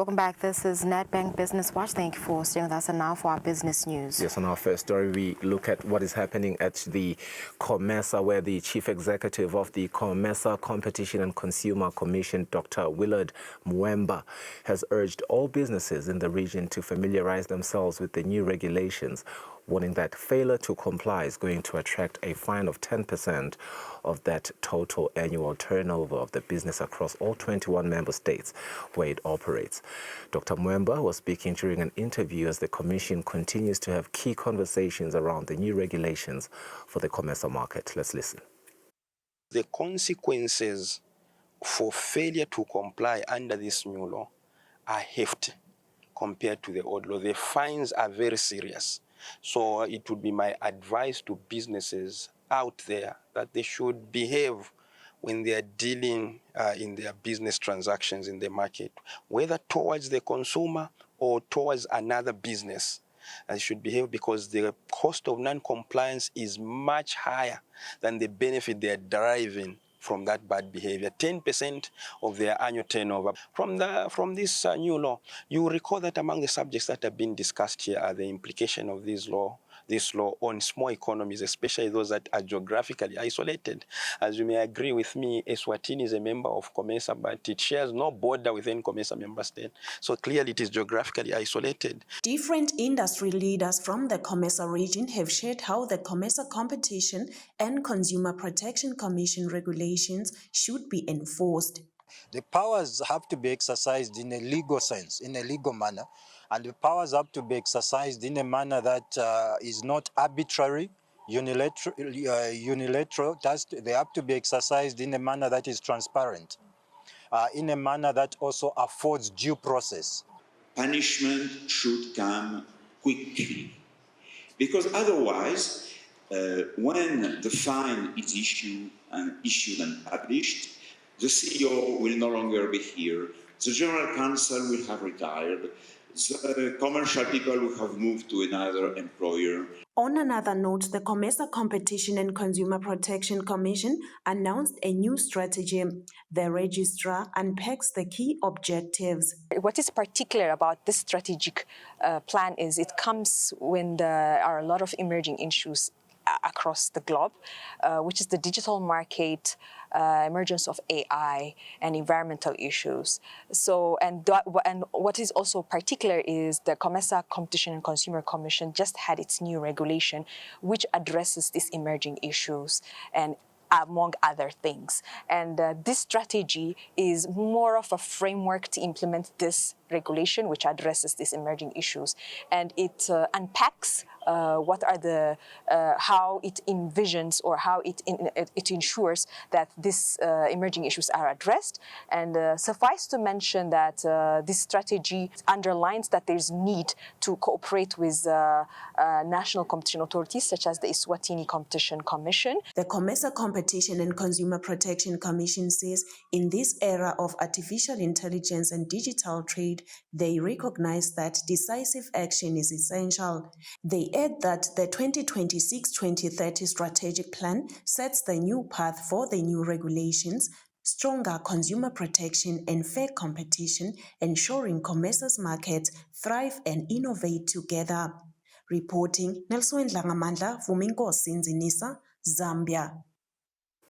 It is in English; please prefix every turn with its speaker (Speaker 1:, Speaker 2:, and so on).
Speaker 1: Welcome back. This is Nedbank Business Watch. Thank you for staying with us. And now for our business news.
Speaker 2: Yes, on our first story, we look at what is happening at the COMESA, where the chief executive of the COMESA Competition and Consumer Commission, Dr. Willard Mwemba, has urged all businesses in the region to familiarize themselves with the new regulations, warning that failure to comply is going to attract a fine of 10% of that total annual turnover of the business across all 21 member states where it operates. Dr. Mwemba was speaking during an interview as the Commission continues to have key conversations around the new regulations for the COMESA market. Let's listen.
Speaker 3: The consequences for failure to comply under this new law are hefty compared to the old law. The fines are very serious. So it would be my advice to businesses out there that they should behave when they are dealing in their business transactions in the market, whether towards the consumer or towards another business. They should behave because the cost of non-compliance is much higher than the benefit they are deriving from that bad behavior. 10% of their annual turnover. From this new law, you will recall that among the subjects that have been discussed here are the implication of this law on small economies, especially those that are geographically isolated. As you may agree with me, Eswatini is a member of COMESA, but it shares no border within COMESA member state. So clearly it is geographically isolated.
Speaker 4: Different industry leaders from the COMESA region have shared how the COMESA Competition and Consumer Protection Commission regulations should be enforced.
Speaker 5: The powers have to be exercised in a legal sense, in a legal manner, and the powers have to be exercised in a manner that is not arbitrary, unilateral. They have to be exercised in a manner that is transparent, in a manner that also affords due process.
Speaker 6: Punishment should come quickly, because otherwise, when the fine is issued and published, the CEO will no longer be here, the General Counsel will have retired, the commercial people will have moved to another employer.
Speaker 4: On another note, the COMESA Competition and Consumer Protection Commission announced a new strategy. The registrar unpacks the key objectives.
Speaker 7: What is particular about this strategic plan is it comes when there are a lot of emerging issues across the globe, which is the digital market, emergence of AI, and environmental issues. So, and what is also particular is the COMESA Competition and Consumer Commission just had its new regulation, which addresses these emerging issues and among other things. And this strategy is more of a framework to implement this regulation, which addresses these emerging issues. And it unpacks what are the how it envisions or how it ensures that these emerging issues are addressed. And suffice to mention that this strategy underlines that there's need to cooperate with national competition authorities such as the Eswatini Competition Commission.
Speaker 4: The COMESA Competition and Consumer Protection Commission says in this era of artificial intelligence and digital trade, they recognize that decisive action is essential. They add that the 2026-2030 strategic plan sets the new path for the new regulations, stronger consumer protection and fair competition, ensuring COMESA's markets thrive and innovate together. Reporting, Nelson Dlangamandla, Vuminkosi Nzinisa, Zambia.